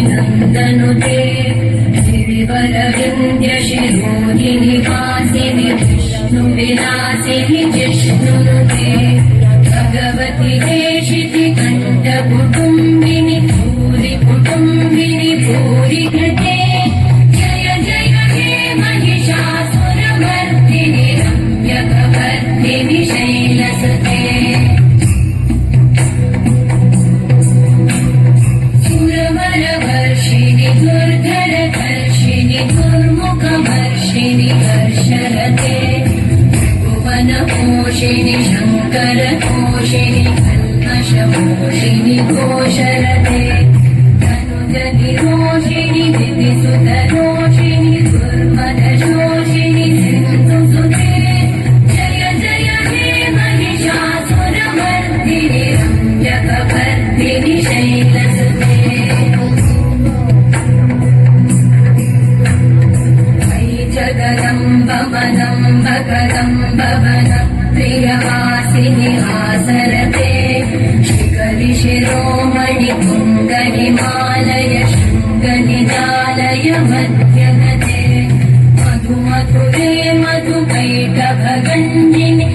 नन्दनुते गिरिवरविन्द्यशिरोधिनि वासिनि विष्णुविलासिनि जिष्णुनुते भगवति देशिति कण्ठकुटुम्बिनि भूरि कुटुम्बिनि भूरि कृते जय जय हे महिषासुरमर्दिनि रम्यकवर्दिनि शैलसुते सुरवरवर्षिणि दुर्धरधर्षिणि दुर्मुखवर्षिणि हर्षरते भुवनपोषिणि शङ्करतोषिणि कल्मषपोषिणि घोषरते धनुजनिरोषिणि दितिसुतरोषिणि दुर्मदशोषिणि सिन्धुसुते जय जय हे महिषासुरमर्दिनि रम्यकवर्दिनि शैलसुते जगदम्ब कदम्बवनं प्रियवासिनि आसरते शिखरिशिरोमणि पुङ्गहिमालय शृङ्गनिजालय मध्यगते मधुमधुरे मधुकैटभगञ्जिनि